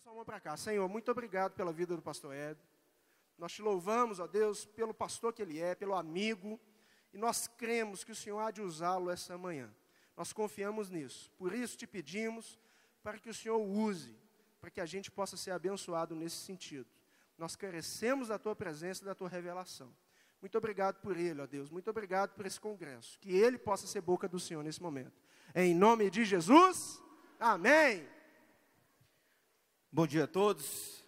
sua mão para cá. Senhor, muito obrigado pela vida do pastor Ed. Nós te louvamos, ó Deus, pelo pastor que ele é, pelo amigo, e nós cremos que o Senhor há de usá-lo essa manhã. Nós confiamos nisso. Por isso te pedimos para que o Senhor o use, para que a gente possa ser abençoado nesse sentido. Nós carecemos da tua presença e da tua revelação. Muito obrigado por ele, ó Deus. Muito obrigado por esse congresso. Que ele possa ser boca do Senhor nesse momento. Em nome de Jesus, amém. Bom dia a todos.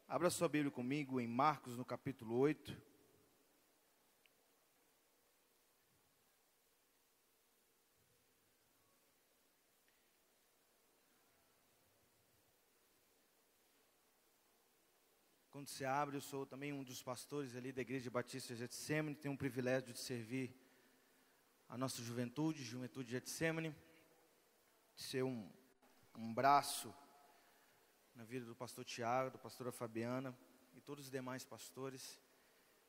Abra sua Bíblia comigo em Marcos, no capítulo 8. Quando você abre, eu sou também um dos pastores ali da Igreja Batista Getsemane, tenho o privilégio de servir a nossa juventude Getsemane, de ser um braço na vida do pastor Tiago, da pastora Fabiana e todos os demais pastores.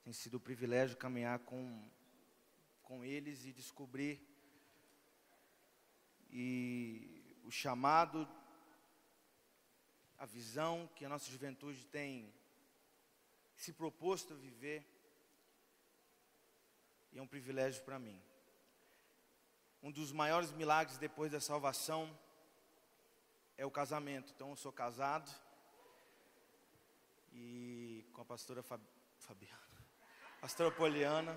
Tem sido um privilégio caminhar com eles e descobrir o chamado, a visão que a nossa juventude tem se proposto a viver, e é um privilégio para mim. Um dos maiores milagres depois da salvação é o casamento. Então eu sou casado e com a pastora Fabiana, pastora Poliana.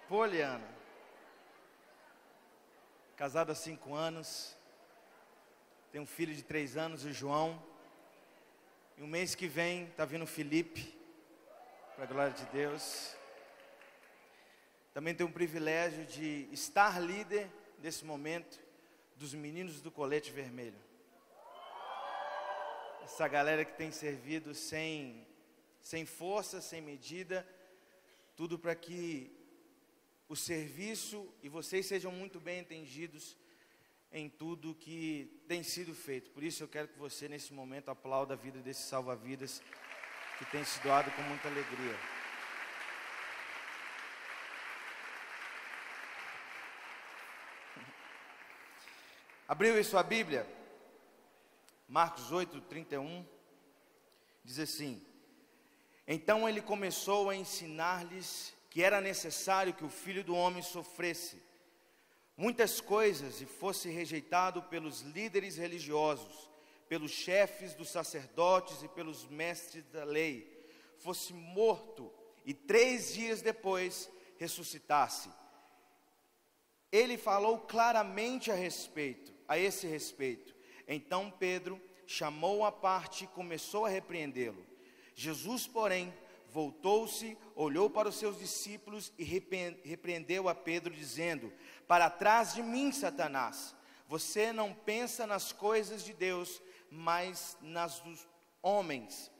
Poliana, casado há 5 anos, tem um filho de 3 anos, o João, e o mês que vem está vindo o Felipe, para a glória de Deus. Também tenho o privilégio de estar líder nesse momento dos meninos do Colete Vermelho. Essa galera que tem servido sem força, sem medida, tudo para que o serviço e vocês sejam muito bem entendidos em tudo que tem sido feito. Por isso eu quero que você nesse momento aplaude a vida desse salva-vidas que tem se doado com muita alegria. Abriu aí sua Bíblia? Marcos 8, 31, diz assim: então ele começou a ensinar-lhes que era necessário que o Filho do Homem sofresse muitas coisas e fosse rejeitado pelos líderes religiosos, pelos chefes dos sacerdotes e pelos mestres da lei, fosse morto e 3 dias depois ressuscitasse. Ele falou claramente a esse respeito. Então Pedro chamou-o à parte e começou a repreendê-lo. Jesus, porém, voltou-se, olhou para os seus discípulos e repreendeu a Pedro, dizendo: para trás de mim, Satanás, você não pensa nas coisas de Deus, mas nas dos homens.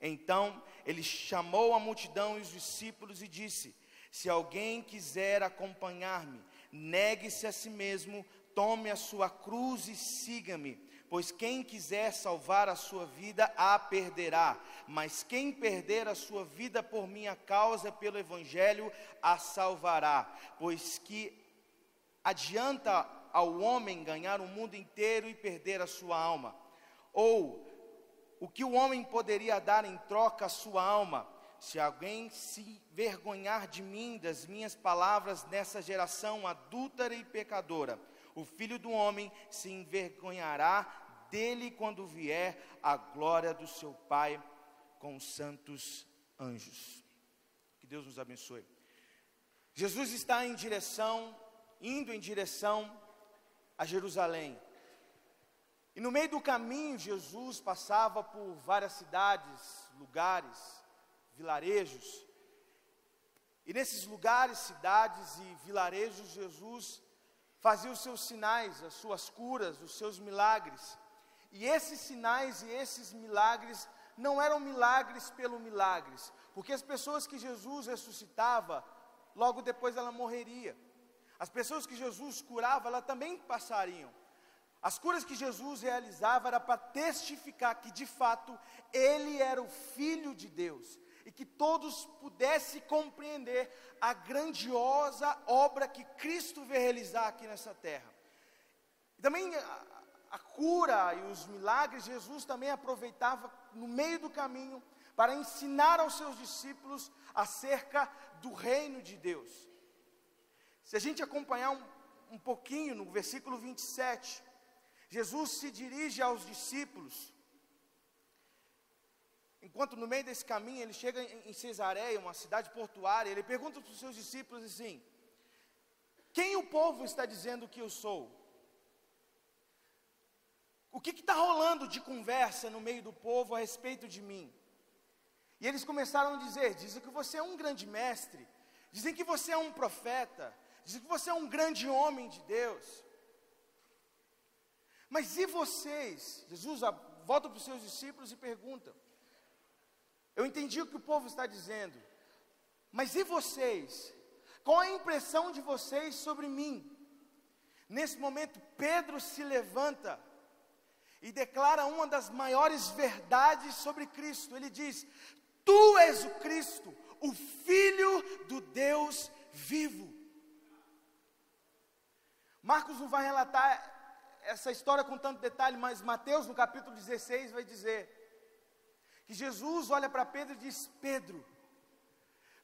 Então ele chamou a multidão e os discípulos e disse: se alguém quiser acompanhar-me, negue-se a si mesmo, tome a sua cruz e siga-me. Pois quem quiser salvar a sua vida, a perderá. Mas quem perder a sua vida por minha causa, pelo Evangelho, a salvará. Pois que adianta ao homem ganhar o mundo inteiro e perder a sua alma? Ou o que o homem poderia dar em troca a sua alma? Se alguém se vergonhar de mim, das minhas palavras, nessa geração adúltera e pecadora, o Filho do Homem se envergonhará dele quando vier a glória do seu Pai com os santos anjos. Que Deus nos abençoe. Jesus está indo em direção a Jerusalém. E no meio do caminho, Jesus passava por várias cidades, lugares, vilarejos. E nesses lugares, cidades e vilarejos, Jesus fazia os seus sinais, as suas curas, os seus milagres. E esses sinais e esses milagres não eram milagres pelo milagres, porque as pessoas que Jesus ressuscitava, logo depois ela morreria. As pessoas que Jesus curava, elas também passariam. As curas que Jesus realizava era para testificar que de fato Ele era o Filho de Deus. e que todos pudessem compreender a grandiosa obra que Cristo veio realizar aqui nessa terra. E também a cura e os milagres, Jesus também aproveitava no meio do caminho para ensinar aos seus discípulos acerca do reino de Deus. Se a gente acompanhar um pouquinho no versículo 27, Jesus se dirige aos discípulos, enquanto no meio desse caminho ele chega em Cesareia, uma cidade portuária, ele pergunta para os seus discípulos assim: quem o povo está dizendo que eu sou? O que está rolando de conversa no meio do povo a respeito de mim? E eles começaram a dizer: dizem que você é um grande mestre, dizem que você é um profeta, dizem que você é um grande homem de Deus. Mas e vocês? Jesus volta para os seus discípulos e pergunta: eu entendi o que o povo está dizendo, mas e vocês? Qual é a impressão de vocês sobre mim? Nesse momento, Pedro se levanta e declara uma das maiores verdades sobre Cristo. Ele diz: tu és o Cristo, o Filho do Deus vivo. Marcos não vai relatar essa história com tanto detalhe, mas Mateus, no capítulo 16, vai dizer que Jesus olha para Pedro e diz: Pedro,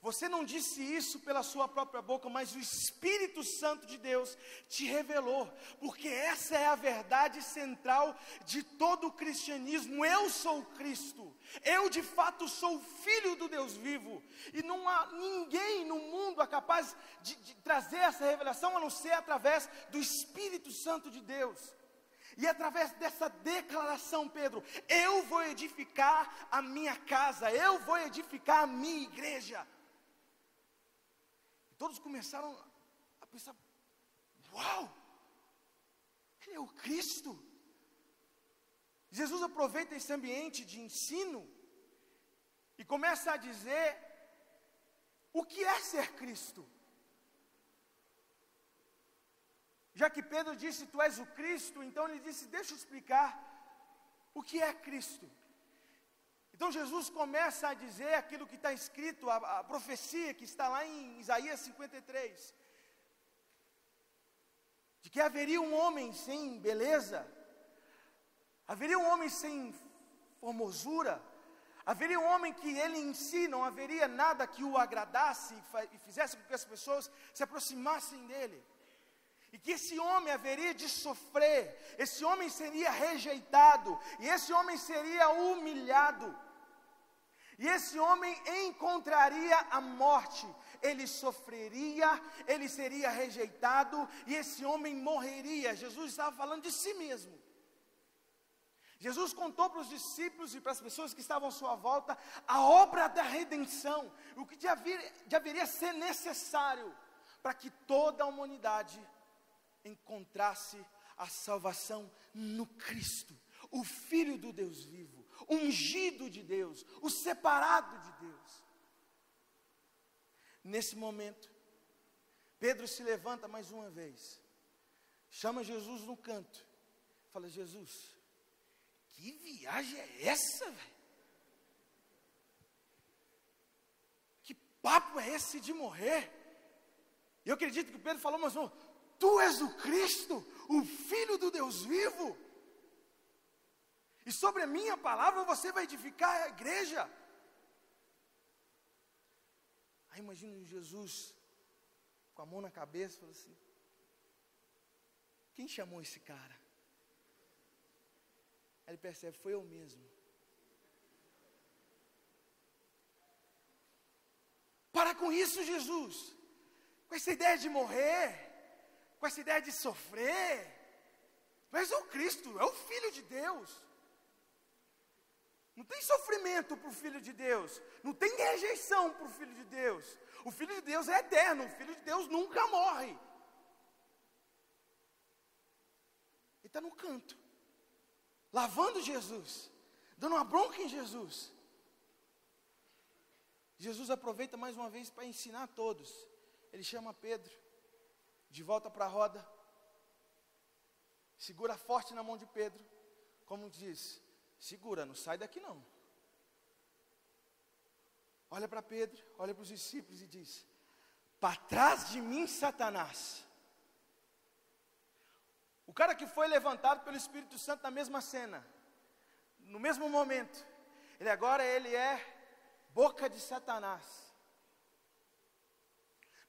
você não disse isso pela sua própria boca, mas o Espírito Santo de Deus te revelou, porque essa é a verdade central de todo o cristianismo. Eu sou o Cristo, eu de fato sou o Filho do Deus vivo, e não há ninguém no mundo capaz de trazer essa revelação, a não ser através do Espírito Santo de Deus. E através dessa declaração, Pedro, eu vou edificar a minha casa, eu vou edificar a minha igreja. Todos começaram a pensar: uau, ele é o Cristo. Jesus aproveita esse ambiente de ensino e começa a dizer o que é ser Cristo. Já que Pedro disse: tu és o Cristo, então ele disse: deixa eu explicar o que é Cristo. Então Jesus começa a dizer aquilo que está escrito, a profecia que está lá em Isaías 53, de que haveria um homem sem beleza, haveria um homem sem formosura, haveria um homem que ele em si não haveria nada que o agradasse e fizesse com que as pessoas se aproximassem dele. E que esse homem haveria de sofrer, esse homem seria rejeitado, e esse homem seria humilhado, e esse homem encontraria a morte, ele sofreria, ele seria rejeitado, e esse homem morreria. Jesus estava falando de si mesmo. Jesus contou para os discípulos e para as pessoas que estavam à sua volta a obra da redenção, o que deveria ser necessário para que toda a humanidade encontrasse a salvação no Cristo, o Filho do Deus vivo, o ungido de Deus, o separado de Deus. Nesse momento, Pedro se levanta mais uma vez, chama Jesus no canto, fala: Jesus, que viagem é essa, velho? Que papo é esse de morrer? Eu acredito que Pedro falou: mas não, tu és o Cristo, o Filho do Deus vivo, e sobre a minha palavra você vai edificar a igreja. Aí imagina Jesus com a mão na cabeça, falando assim: quem chamou esse cara? Aí ele percebe: foi eu mesmo. Para com isso, Jesus, com essa ideia de morrer, com essa ideia de sofrer. Tu és o Cristo, é o Filho de Deus. Não tem sofrimento para o Filho de Deus, não tem rejeição para o Filho de Deus. O Filho de Deus é eterno, o Filho de Deus nunca morre. Ele está no canto, lavando Jesus, dando uma bronca em Jesus. Jesus aproveita mais uma vez para ensinar a todos. Ele chama Pedro de volta para a roda, segura forte na mão de Pedro, como diz: segura, não sai daqui não. olha para Pedro, olha para os discípulos e diz: para trás de mim, Satanás. O cara que foi levantado pelo Espírito Santo na mesma cena, no mesmo momento, ele é boca de Satanás.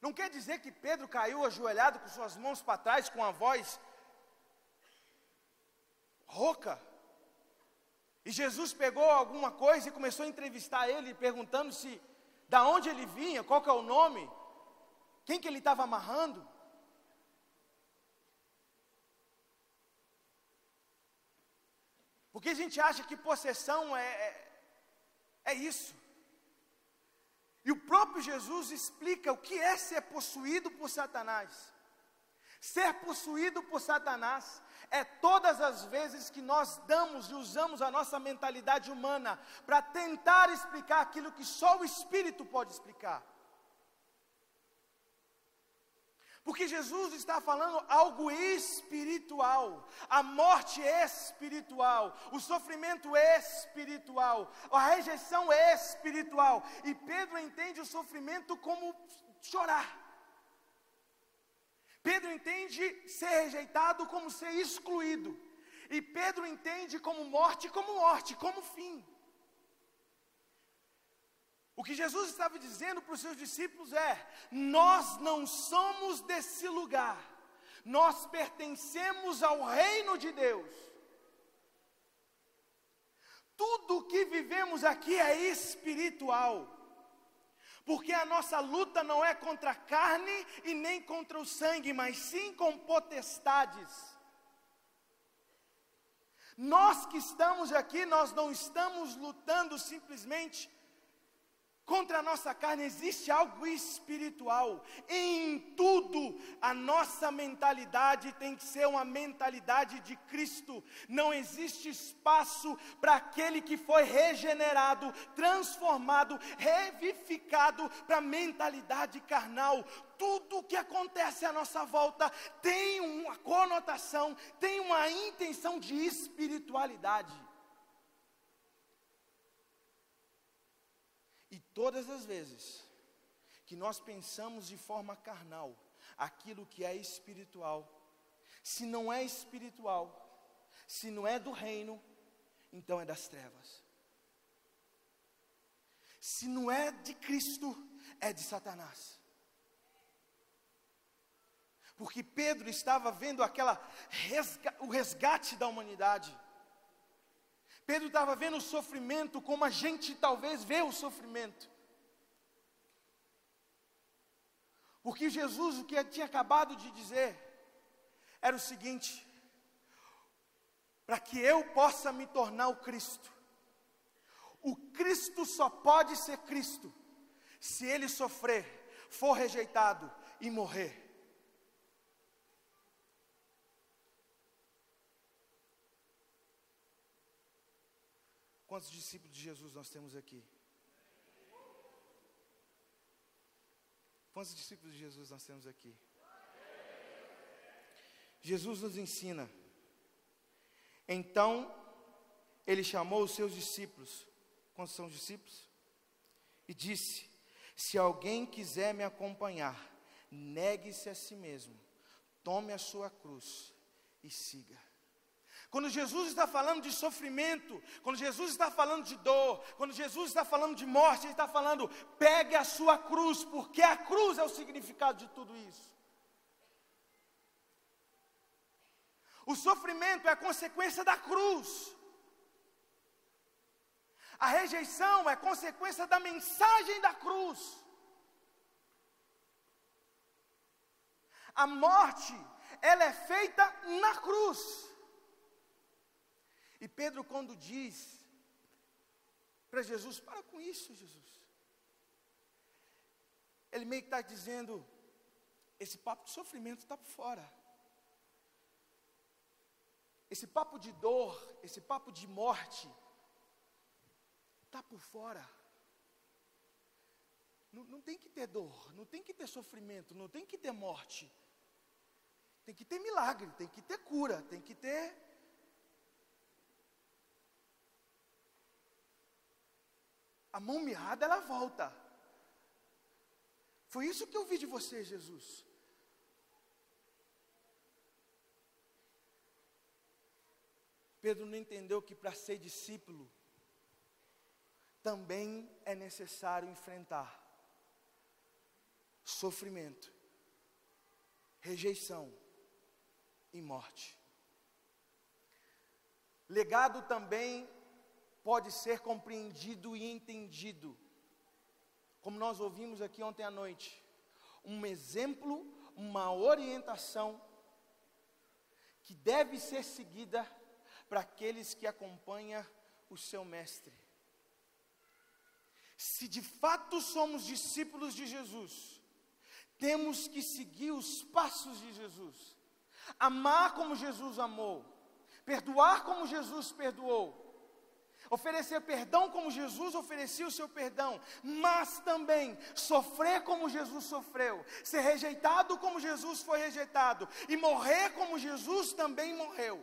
Não quer dizer que Pedro caiu ajoelhado com suas mãos para trás, com a voz rouca. E Jesus pegou alguma coisa e começou a entrevistar ele, perguntando se, da onde ele vinha, qual que é o nome, quem que ele estava amarrando. Porque a gente acha que possessão é isso. E o próprio Jesus explica o que é ser possuído por Satanás. Ser possuído por Satanás é todas as vezes que nós damos e usamos a nossa mentalidade humana para tentar explicar aquilo que só o Espírito pode explicar. Porque Jesus está falando algo espiritual, a morte espiritual, o sofrimento espiritual, a rejeição espiritual. E Pedro entende o sofrimento como chorar. Pedro entende ser rejeitado como ser excluído. E Pedro entende como morte, como fim. O que Jesus estava dizendo para os seus discípulos é: nós não somos desse lugar, nós pertencemos ao reino de Deus. Tudo que vivemos aqui é espiritual, porque a nossa luta não é contra a carne e nem contra o sangue, mas sim com potestades. Nós que estamos aqui, nós não estamos lutando simplesmente contra a nossa carne, existe algo espiritual. Em tudo, a nossa mentalidade tem que ser uma mentalidade de Cristo. Não existe espaço para aquele que foi regenerado, transformado, revivificado para mentalidade carnal. Tudo o que acontece à nossa volta tem uma conotação, tem uma intenção de espiritualidade. E todas as vezes que nós pensamos de forma carnal aquilo que é espiritual, se não é espiritual, se não é do reino, então é das trevas. Se não é de Cristo, é de Satanás. Porque Pedro estava vendo o resgate da humanidade. Pedro estava vendo o sofrimento como a gente talvez vê o sofrimento. Porque Jesus, o que ele tinha acabado de dizer, era o seguinte: para que eu possa me tornar o Cristo só pode ser Cristo, se ele sofrer, for rejeitado e morrer. Quantos discípulos de Jesus nós temos aqui? Quantos discípulos de Jesus nós temos aqui? Jesus nos ensina. Então, ele chamou os seus discípulos. Quantos são os discípulos? E disse: se alguém quiser me acompanhar, negue-se a si mesmo, tome a sua cruz e siga. Quando Jesus está falando de sofrimento, quando Jesus está falando de dor, quando Jesus está falando de morte, ele está falando: pegue a sua cruz, porque a cruz é o significado de tudo isso. O sofrimento é a consequência da cruz. A rejeição é consequência da mensagem da cruz. A morte, ela é feita na cruz. E Pedro, quando diz para Jesus: para com isso, Jesus, ele meio que está dizendo: esse papo de sofrimento está por fora. Esse papo de dor, esse papo de morte, está por fora. Não tem que ter dor, não tem que ter sofrimento, não tem que ter morte. Tem que ter milagre, tem que ter cura, tem que ter... a mão mirrada ela volta. Foi isso que eu vi de você, Jesus. Pedro não entendeu que para ser discípulo, também é necessário enfrentar sofrimento, rejeição e morte. Legado também pode ser compreendido e entendido, como nós ouvimos aqui ontem à noite, um exemplo, uma orientação que deve ser seguida para aqueles que acompanham o seu mestre. Se de fato somos discípulos de Jesus, temos que seguir os passos de Jesus, amar como Jesus amou, perdoar como Jesus perdoou, oferecer perdão como Jesus oferecia o seu perdão, mas também sofrer como Jesus sofreu, ser rejeitado como Jesus foi rejeitado, e morrer como Jesus também morreu.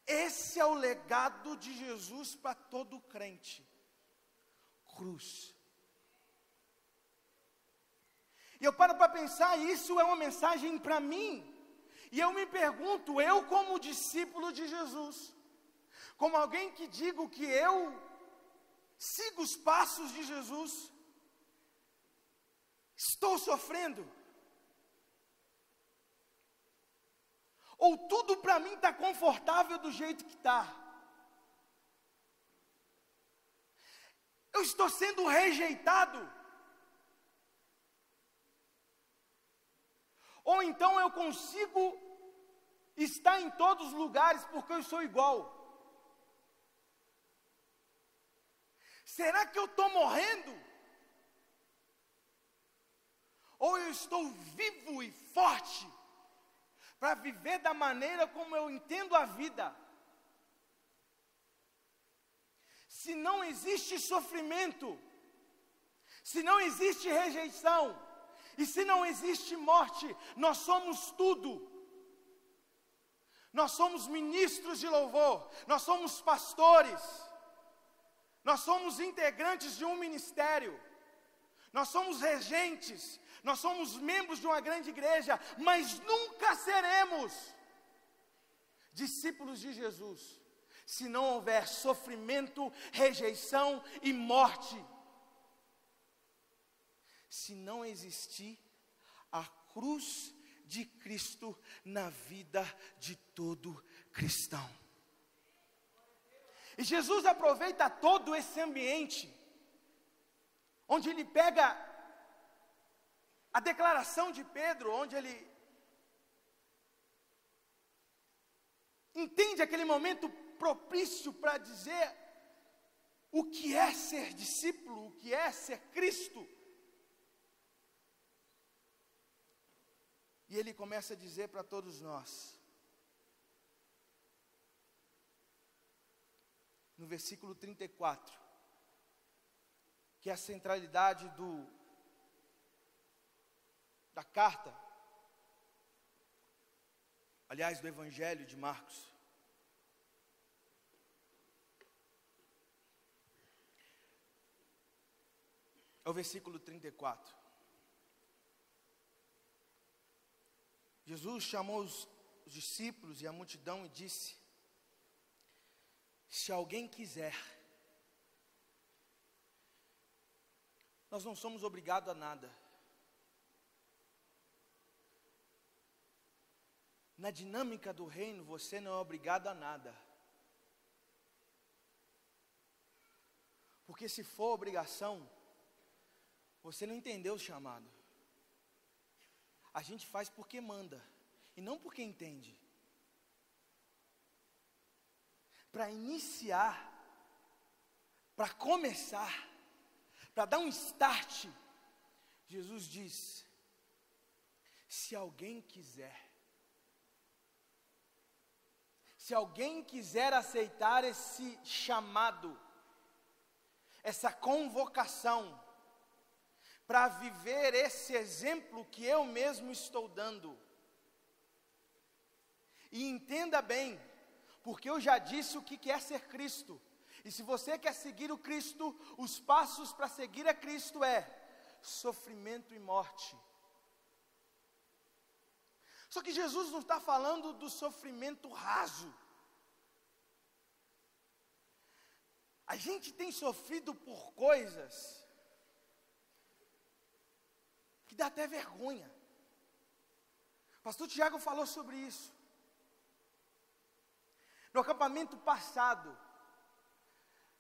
Esse é o legado de Jesus para todo crente. Cruz. E eu paro para pensar, isso é uma mensagem para mim. E eu me pergunto, eu como discípulo de Jesus, como alguém que digo que eu sigo os passos de Jesus, estou sofrendo? Ou tudo para mim está confortável do jeito que está? Eu estou sendo rejeitado? Ou então eu consigo estar em todos os lugares porque eu sou igual? Será que eu estou morrendo? Ou eu estou vivo e forte para viver da maneira como eu entendo a vida? Se não existe sofrimento, se não existe rejeição, e se não existe morte, nós somos tudo. Nós somos ministros de louvor, nós somos pastores, nós somos integrantes de um ministério, nós somos regentes, nós somos membros de uma grande igreja, mas nunca seremos discípulos de Jesus, se não houver sofrimento, rejeição e morte. Se não existir a cruz de Cristo na vida de todo cristão. E Jesus aproveita todo esse ambiente, onde ele pega a declaração de Pedro, onde ele entende aquele momento propício para dizer o que é ser discípulo, o que é ser Cristo. E ele começa a dizer para todos nós, no versículo 34, que é a centralidade da carta, aliás, do Evangelho de Marcos. É o versículo 34. Jesus chamou os discípulos e a multidão e disse: se alguém quiser, nós não somos obrigados a nada. Na dinâmica do reino, você não é obrigado a nada. Porque se for obrigação, você não entendeu o chamado. A gente faz porque manda, e não porque entende. Para iniciar, para começar, para dar um start, Jesus diz: se alguém quiser, se alguém quiser aceitar esse chamado, essa convocação, para viver esse exemplo que eu mesmo estou dando. E entenda bem, porque eu já disse o que é ser Cristo, E se você quer seguir o Cristo, os passos para seguir a Cristo é sofrimento e morte. Só que Jesus não está falando do sofrimento raso. A gente tem sofrido por coisas que dá até vergonha. O pastor Tiago falou sobre isso. No acampamento passado,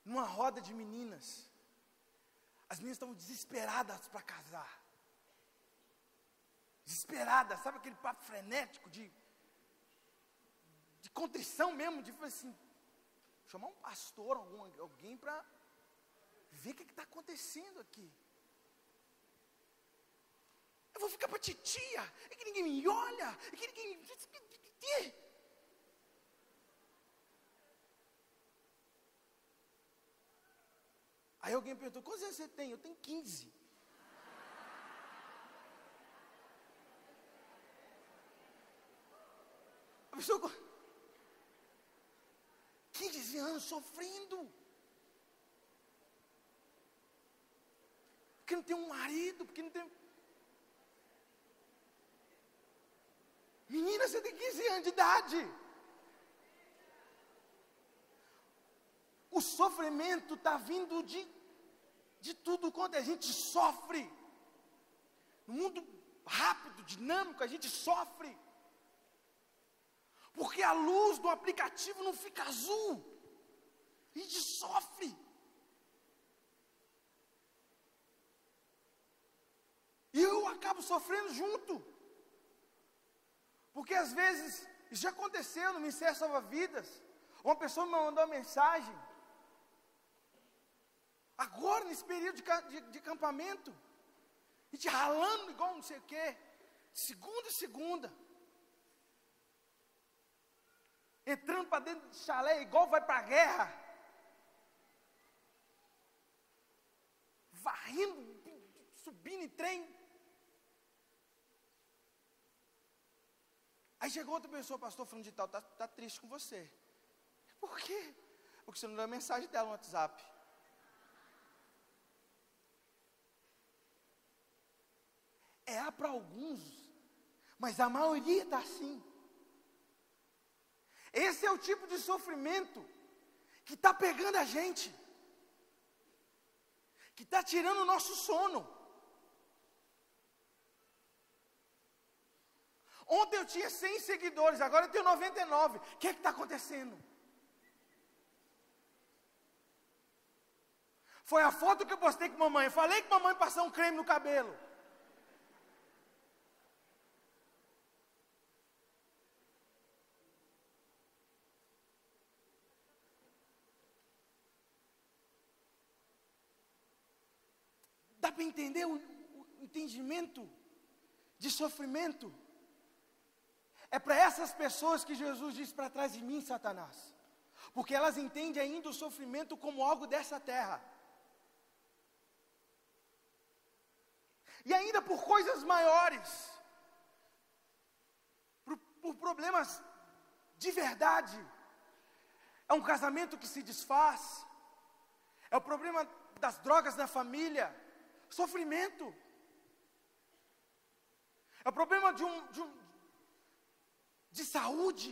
numa roda de meninas, as meninas estavam desesperadas para casar. Desesperadas, sabe aquele papo frenético de contrição mesmo, de assim, chamar um pastor, alguém para ver o que está acontecendo aqui. Eu vou ficar para titia, é que ninguém me olha, é que ninguém me... Aí alguém perguntou, quantos anos você tem? Eu tenho 15. A pessoa, 15 anos sofrendo. Porque não tem um marido, porque não tem... Menina, você tem 15 anos de idade. O sofrimento está vindo de tudo quanto a gente sofre. No mundo rápido, dinâmico, a gente sofre. Porque a luz do aplicativo não fica azul. A gente sofre. E eu acabo sofrendo junto. Porque às vezes, isso já aconteceu no Ministério Salva Vidas. Uma pessoa me mandou uma mensagem. Agora, nesse período de acampamento, a gente ralando igual não sei o quê, segunda, entrando para dentro de chalé, igual vai para a guerra, varrendo, subindo em trem. Aí chegou outra pessoa, pastor, falando de tal, tá triste com você. Por quê? Porque você não deu a mensagem dela no WhatsApp. É para alguns, mas a maioria está assim. Esse é o tipo de sofrimento que está pegando a gente, que está tirando o nosso sono. Ontem eu tinha 100 seguidores, agora eu tenho 99. O que é que está acontecendo? Foi a foto que eu postei com a mamãe. Eu falei que a mamãe passou um creme no cabelo. Dá para entender o entendimento de sofrimento? É para essas pessoas que Jesus diz para trás de mim, Satanás. Porque elas entendem ainda o sofrimento como algo dessa terra. E ainda por coisas maiores. Por problemas de verdade. É um casamento que se desfaz. É o problema das drogas na família. Sofrimento. É o problema de saúde.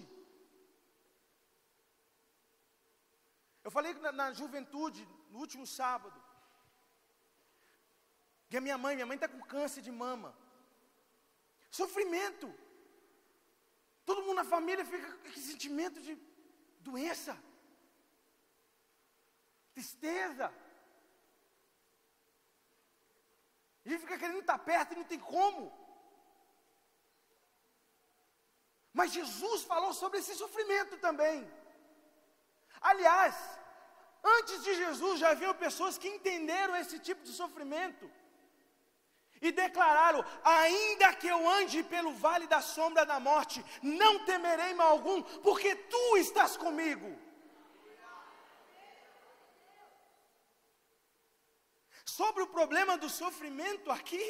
Eu falei na juventude, no último sábado, que a minha mãe está com câncer de mama. Sofrimento. Todo mundo na família fica com esse sentimento de doença, tristeza. A gente fica querendo estar perto e não tem como. Mas Jesus falou sobre esse sofrimento também. Aliás, antes de Jesus já haviam pessoas que entenderam esse tipo de sofrimento. E declararam, ainda que eu ande pelo vale da sombra da morte, não temerei mal algum, porque tu estás comigo. Sobre o problema do sofrimento aqui,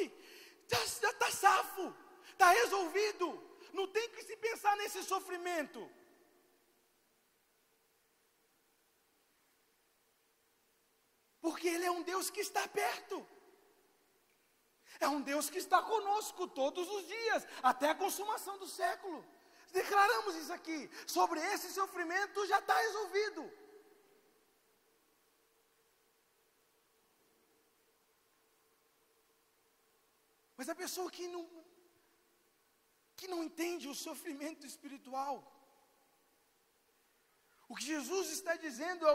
já está safo, está resolvido. Não tem que se pensar nesse sofrimento. Porque Ele é um Deus que está perto. É um Deus que está conosco todos os dias, até a consumação do século. Declaramos isso aqui. Sobre esse sofrimento já está resolvido. Mas a pessoa que não entende o sofrimento espiritual, o que Jesus está dizendo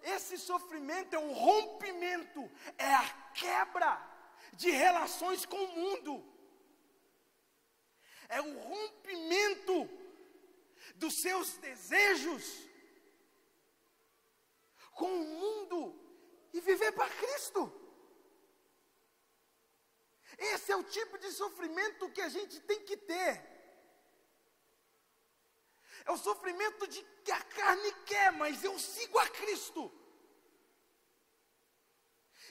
esse sofrimento é o rompimento, é a quebra de relações com o mundo, é o rompimento dos seus desejos com o mundo e viver para Cristo. Esse é o tipo de sofrimento que a gente tem que ter. É o sofrimento de que a carne quer, mas eu sigo a Cristo.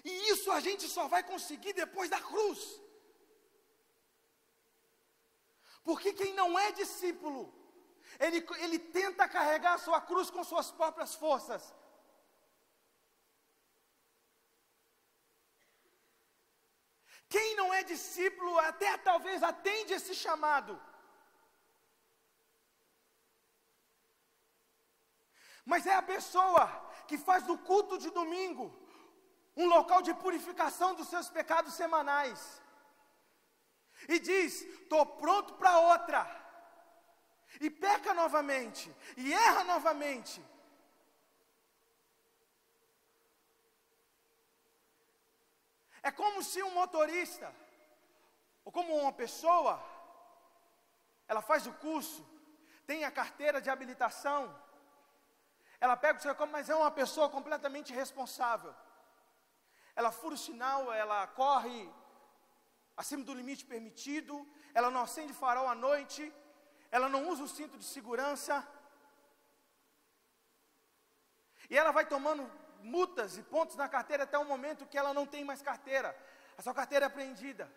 E isso a gente só vai conseguir depois da cruz. Porque quem não é discípulo, ele tenta carregar a sua cruz com suas próprias forças. Quem não é discípulo até talvez atende esse chamado. Mas é a pessoa que faz do culto de domingo um local de purificação dos seus pecados semanais. E diz, estou pronto para outra. E peca novamente, e erra novamente. É como se um motorista, ou como uma pessoa, ela faz o curso, tem a carteira de habilitação, ela pega o seu carro, mas é uma pessoa completamente irresponsável. Ela fura o sinal, ela corre acima do limite permitido, ela não acende farol à noite, ela não usa o cinto de segurança, e ela vai tomando multas e pontos na carteira até o momento que ela não tem mais carteira, a sua carteira é apreendida,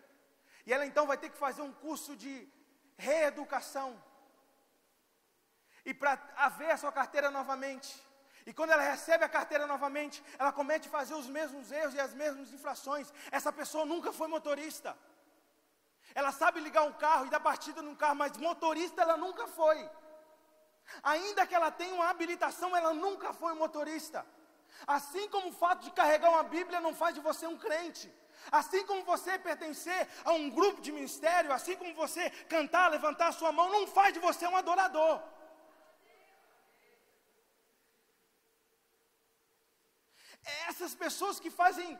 e ela então vai ter que fazer um curso de reeducação, e para haver a sua carteira novamente, e quando ela recebe a carteira novamente, ela comete fazer os mesmos erros e as mesmas infrações. Essa pessoa nunca foi motorista, ela sabe ligar um carro e dar partida num carro, mas motorista ela nunca foi, ainda que ela tenha uma habilitação, ela nunca foi motorista. Assim como o fato de carregar uma Bíblia não faz de você um crente, assim como você pertencer a um grupo de ministério, assim como você cantar, levantar a sua mão, não faz de você um adorador. Essas pessoas que fazem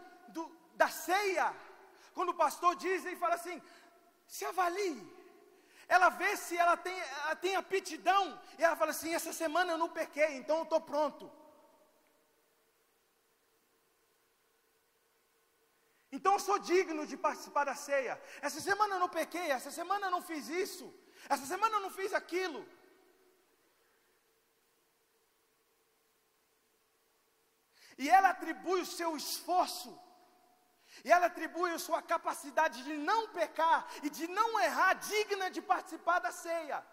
da ceia, quando o pastor diz e fala assim, se avalie, ela vê se ela tem aptidão, e ela fala assim, essa semana eu não pequei, então eu estou pronto. Então eu sou digno de participar da ceia. Essa semana eu não pequei, essa semana eu não fiz isso, essa semana eu não fiz aquilo. E ela atribui o seu esforço, e ela atribui a sua capacidade de não pecar e de não errar, digna de participar da ceia.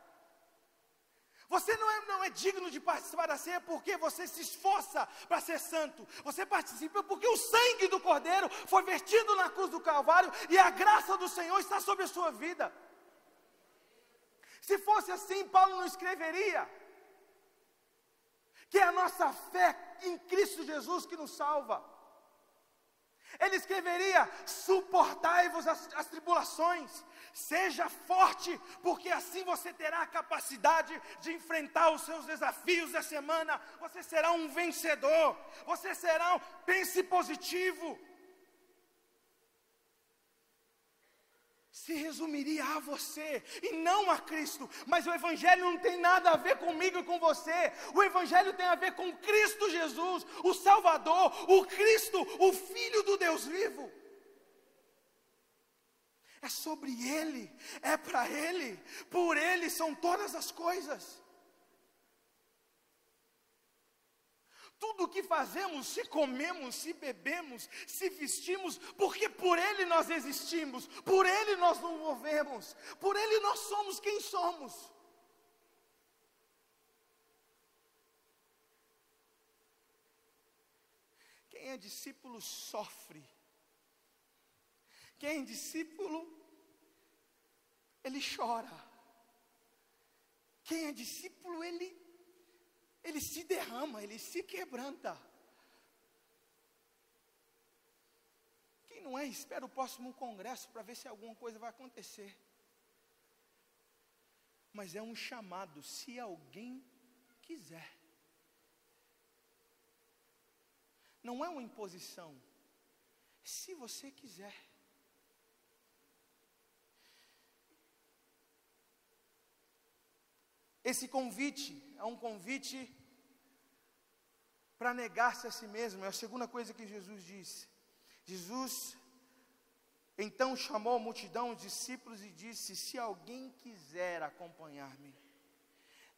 Você não é digno de participar da ceia porque você se esforça para ser santo. Você participa porque o sangue do Cordeiro foi vertido na cruz do Calvário e a graça do Senhor está sobre a sua vida. Se fosse assim, Paulo não escreveria que é a nossa fé em Cristo Jesus que nos salva. Ele escreveria, suportai-vos as tribulações, seja forte, porque assim você terá a capacidade de enfrentar os seus desafios da semana, você será um vencedor, pense positivo. Se resumiria a você e não a Cristo, mas o Evangelho não tem nada a ver comigo e com você, o Evangelho tem a ver com Cristo Jesus, o Salvador, o Cristo, o Filho do Deus vivo. É sobre Ele, é para Ele, por Ele são todas as coisas. Tudo o que fazemos, se comemos, se bebemos, se vestimos, porque por Ele nós existimos, por Ele nós nos movemos, por Ele nós somos quem somos. Quem Quem é discípulo sofre. Quem é discípulo, ele chora. Quem é discípulo, ele se derrama, ele se quebranta. Quem não é, espera o próximo congresso para ver se alguma coisa vai acontecer. Mas é um chamado, se alguém quiser. Não é uma imposição. Se você quiser. Esse convite é um convite para negar-se a si mesmo. É a segunda coisa que Jesus disse. Jesus então chamou a multidão, os discípulos, e disse: se alguém quiser acompanhar-me,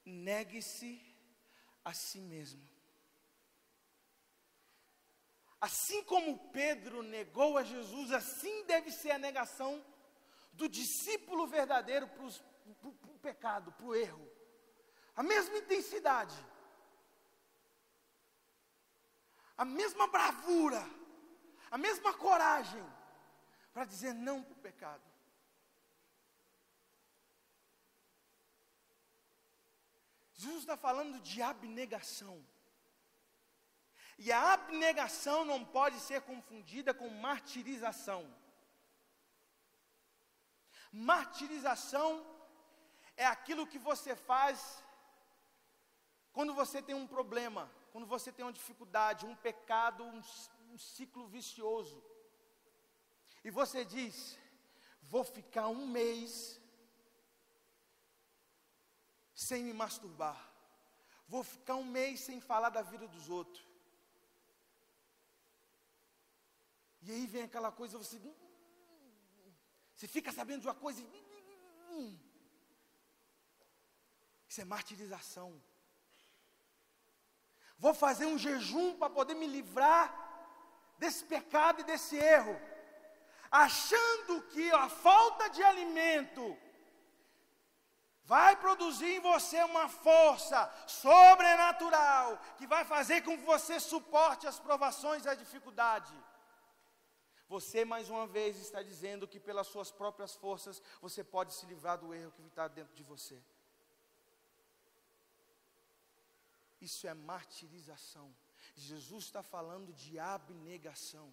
negue-se a si mesmo. Assim como Pedro negou a Jesus, assim deve ser a negação do discípulo verdadeiro para o pecado, para o erro. A mesma intensidade, a mesma bravura, a mesma coragem para dizer não para o pecado. Jesus está falando de abnegação. E a abnegação não pode ser confundida com martirização. Martirização é aquilo que você faz quando você tem um problema, quando você tem uma dificuldade, um pecado, um ciclo vicioso. E você diz: vou ficar um mês sem me masturbar. Vou ficar um mês sem falar da vida dos outros. E aí vem aquela coisa, você fica sabendo de uma coisa e isso é martirização. Vou fazer um jejum para poder me livrar desse pecado e desse erro, achando que a falta de alimento vai produzir em você uma força sobrenatural, que vai fazer com que você suporte as provações e a dificuldade. Você mais uma vez está dizendo que pelas suas próprias forças você pode se livrar do erro que está dentro de você. Isso é martirização. Jesus está falando de abnegação.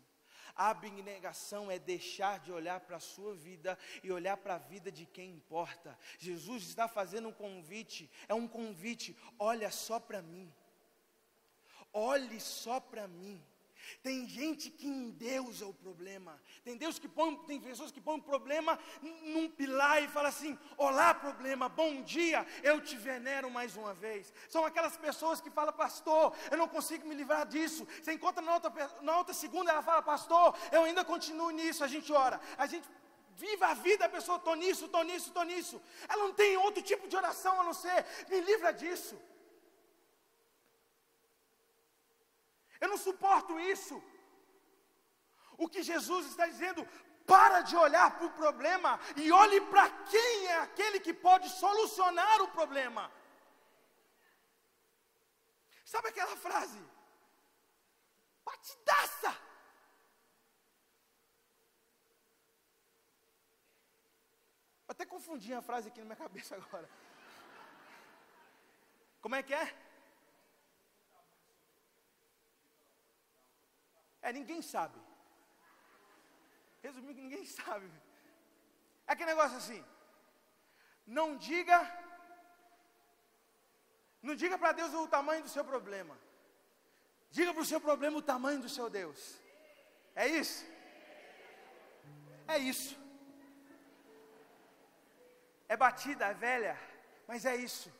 A abnegação é deixar de olhar para a sua vida e olhar para a vida de quem importa. Jesus está fazendo um convite, é um convite: olha só para mim. Olhe só para mim. Tem gente que em Deus é o problema. Tem pessoas que põem o problema num pilar e falam assim: olá problema, bom dia, eu te venero mais uma vez. São aquelas pessoas que falam: pastor, eu não consigo me livrar disso. Você encontra na outra segunda, ela fala: pastor, eu ainda continuo nisso. A gente ora, a gente vive a vida, a pessoa: estou nisso. Ela não tem outro tipo de oração a não ser: me livra disso. Eu não suporto isso. O que Jesus está dizendo: para de olhar para o problema e olhe para quem é aquele que pode solucionar o problema. Sabe aquela frase? Batidaça! Até confundi a frase aqui na minha cabeça agora. Como é que é? Ninguém sabe. Resumindo, ninguém sabe. É aquele negócio assim: não diga para Deus o tamanho do seu problema. Diga para o seu problema o tamanho do seu Deus. É isso? É isso. É batida, é velha, mas é isso.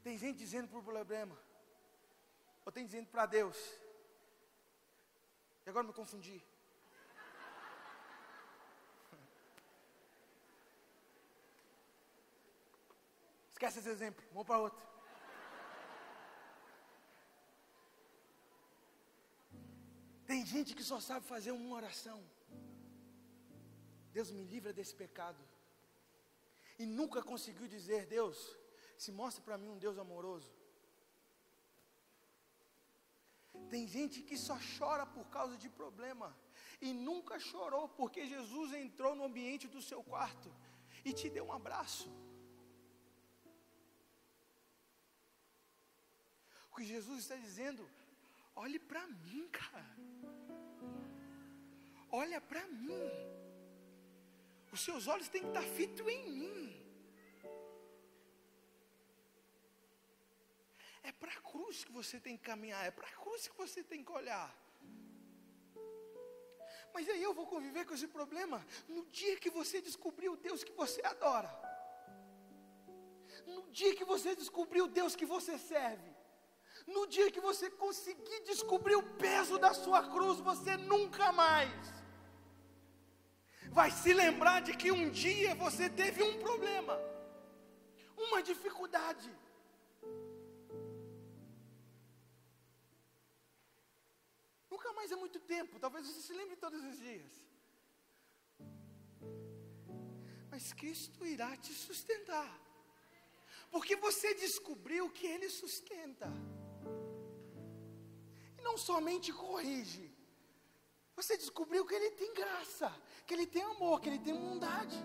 Tem gente dizendo para o problema, ou tem dizendo para Deus. E agora me confundi. Esquece esse exemplo, vamos para outro. Tem gente que só sabe fazer uma oração: Deus me livra desse pecado. E nunca conseguiu dizer: Deus, se mostra para mim um Deus amoroso. Tem gente que só chora por causa de problema e nunca chorou porque Jesus entrou no ambiente do seu quarto e te deu um abraço. O que Jesus está dizendo: olhe para mim, cara. Olha para mim. Os seus olhos têm que estar fitos em mim. É para a cruz que você tem que caminhar, é para a cruz que você tem que olhar. Mas aí eu vou conviver com esse problema no dia que você descobrir o Deus que você adora. No dia que você descobrir o Deus que você serve. No dia que você conseguir descobrir o peso da sua cruz, você nunca mais vai se lembrar de que um dia você teve um problema, uma dificuldade. Nunca mais é muito tempo, talvez você se lembre todos os dias. Mas Cristo irá te sustentar, porque você descobriu que Ele sustenta. E não somente corrige, você descobriu que Ele tem graça, que Ele tem amor, que Ele tem bondade.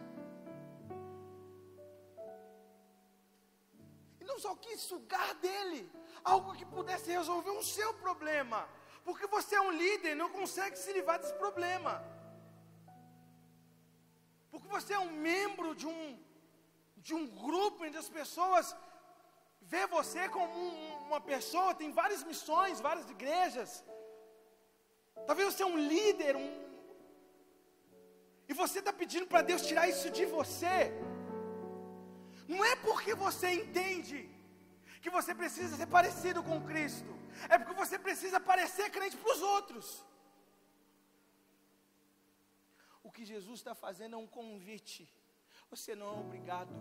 E não só quis sugar dele algo que pudesse resolver o seu problema, porque você é um líder e não consegue se livrar desse problema. Porque você é um membro de um grupo onde as pessoas vê você como uma pessoa, tem várias missões, várias igrejas. Talvez você é um líder, e você está pedindo para Deus tirar isso de você. Não é porque você entende que você precisa ser parecido com Cristo, é porque você precisa parecer crente para os outros. O que Jesus está fazendo é um convite. Você não é obrigado.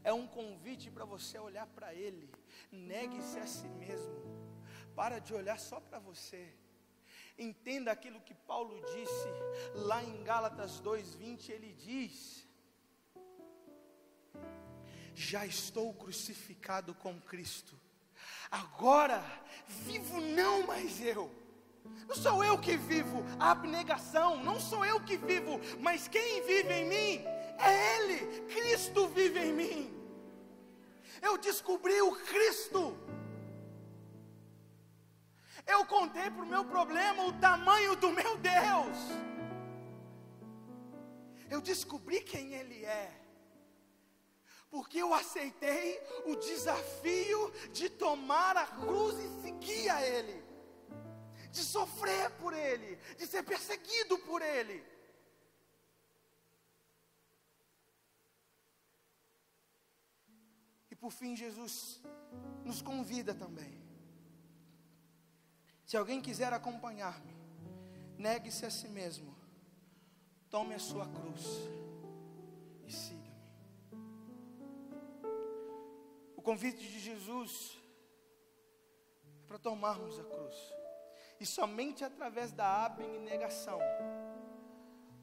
É um convite para você olhar para Ele. Negue-se a si mesmo. Para de olhar só para você. Entenda aquilo que Paulo disse lá em Gálatas 2:20. Ele diz: já estou crucificado com Cristo. Agora vivo não mais eu. Não sou eu que vivo, a abnegação. Não sou eu que vivo, mas quem vive em mim é Ele. Cristo vive em mim. Eu descobri o Cristo. Eu contei para o meu problema o tamanho do meu Deus. Eu descobri quem Ele é. Porque eu aceitei o desafio de tomar a cruz e seguir a Ele. De sofrer por Ele, de ser perseguido por Ele. E por fim, Jesus nos convida também. Se alguém quiser acompanhar-me, negue-se a si mesmo, tome a sua cruz e siga-me. O convite de Jesus é para tomarmos a cruz. E somente através da abnegação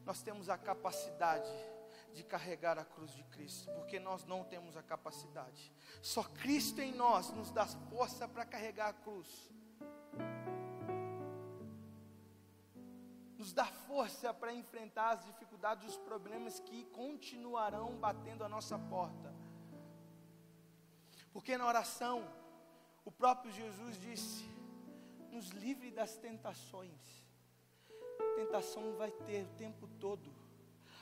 nós temos a capacidade de carregar a cruz de Cristo, porque nós não temos a capacidade. Só Cristo em nós nos dá força para carregar a cruz. Nos dá força para enfrentar as dificuldades e os problemas que continuarão batendo a nossa porta. Porque na oração, o próprio Jesus disse: nos livre das tentações. Tentação vai ter o tempo todo.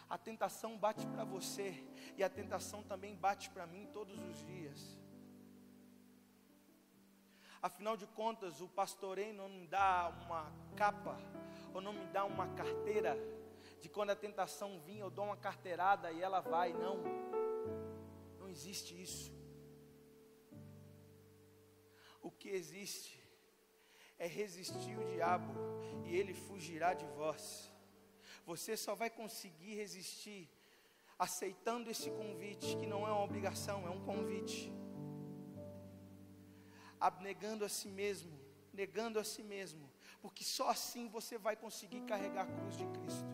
A tentação bate para você, e a tentação também bate para mim todos os dias. Afinal de contas, o pastoreio não me dá uma capa, ou não me dá uma carteira, de quando a tentação vir, eu dou uma carteirada e ela vai. Não existe isso. O que existe é resistir o diabo, e ele fugirá de vós. Você só vai conseguir resistir aceitando esse convite, que não é uma obrigação, é um convite. Abnegando a si mesmo, negando a si mesmo, porque só assim você vai conseguir carregar a cruz de Cristo.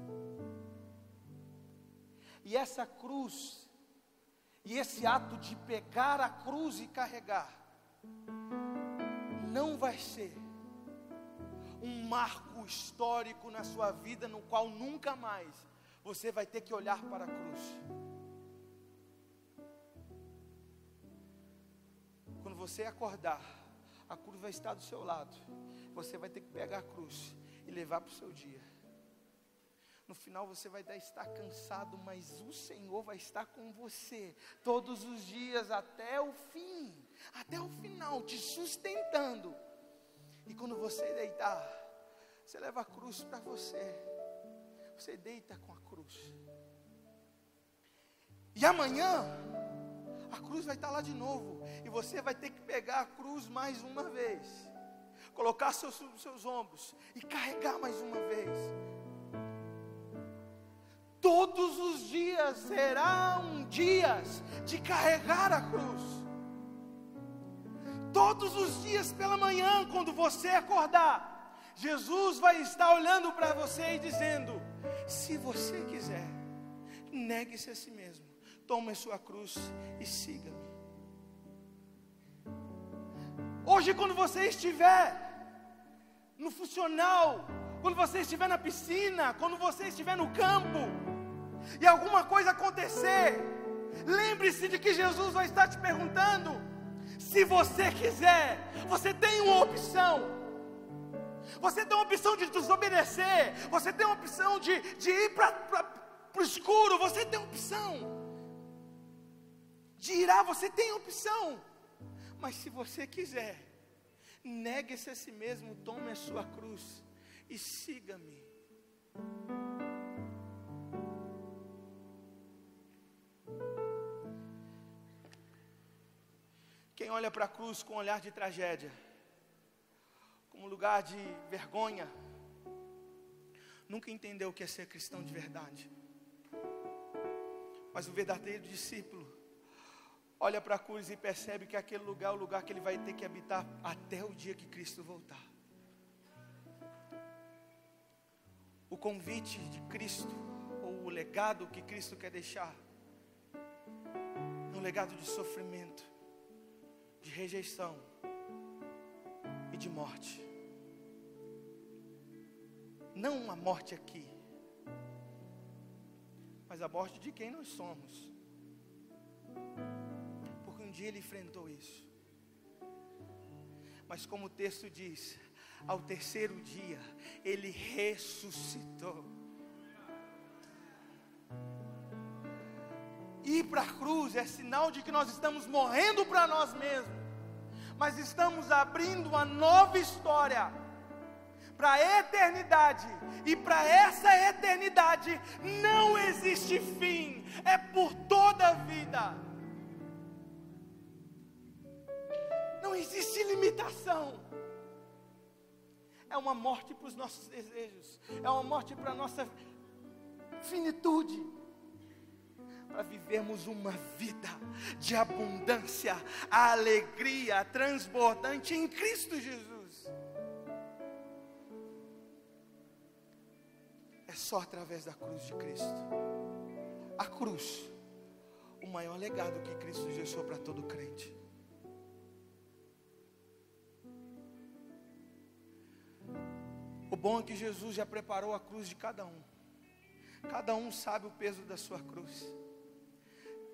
E essa cruz, e esse ato de pegar a cruz e carregar, não vai ser um marco histórico na sua vida, no qual nunca mais você vai ter que olhar para a cruz. Quando você acordar, a cruz vai estar do seu lado. Você vai ter que pegar a cruz e levar para o seu dia. No final você vai estar cansado, mas o Senhor vai estar com você todos os dias até o fim, até o final, te sustentando. E quando você deitar, você leva a cruz para você. Você deita com a cruz. E amanhã a cruz vai estar lá de novo. E você vai ter que pegar a cruz mais uma vez, colocar seus ombros e carregar mais uma vez. Todos os dias serão dias de carregar a cruz. Todos os dias pela manhã, quando você acordar, Jesus vai estar olhando para você e dizendo: se você quiser, negue-se a si mesmo, tome a sua cruz e siga-me. Hoje, quando você estiver no funcional, quando você estiver na piscina, quando você estiver no campo, e alguma coisa acontecer, lembre-se de que Jesus vai estar te perguntando: se você quiser, você tem uma opção. Você tem uma opção de desobedecer, você tem uma opção de ir para o escuro, você tem uma opção de irar, você tem opção. Mas se você quiser, negue-se a si mesmo, tome a sua cruz e siga-me. Quem olha para a cruz com um olhar de tragédia, como um lugar de vergonha, nunca entendeu o que é ser cristão de verdade. Mas o verdadeiro discípulo olha para a cruz e percebe que aquele lugar é o lugar que ele vai ter que habitar até o dia que Cristo voltar. O convite de Cristo, ou o legado que Cristo quer deixar, é um legado de sofrimento, de rejeição e de morte. Não a morte aqui, mas a morte de quem nós somos. Porque um dia ele enfrentou isso. Mas como o texto diz, ao terceiro dia ele ressuscitou. Ir para a cruz é sinal de que nós estamos morrendo para nós mesmos, mas estamos abrindo uma nova história para a eternidade. E para essa eternidade não existe fim, é por toda a vida. Não existe limitação. É uma morte para os nossos desejos, é uma morte para a nossa finitude, para vivermos uma vida de abundância, alegria transbordante em Cristo Jesus. É só através da cruz de Cristo. A cruz, o maior legado que Cristo deixou para todo crente. O bom é que Jesus já preparou a cruz de cada um. Cada um sabe o peso da sua cruz.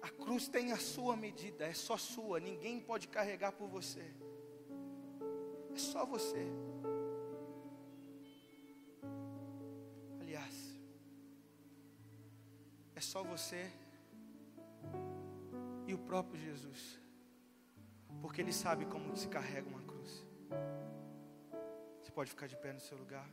A cruz tem a sua medida, é só sua, ninguém pode carregar por você. É só você. Aliás, é só você e o próprio Jesus, porque Ele sabe como se carrega uma cruz. Você pode ficar de pé no seu lugar.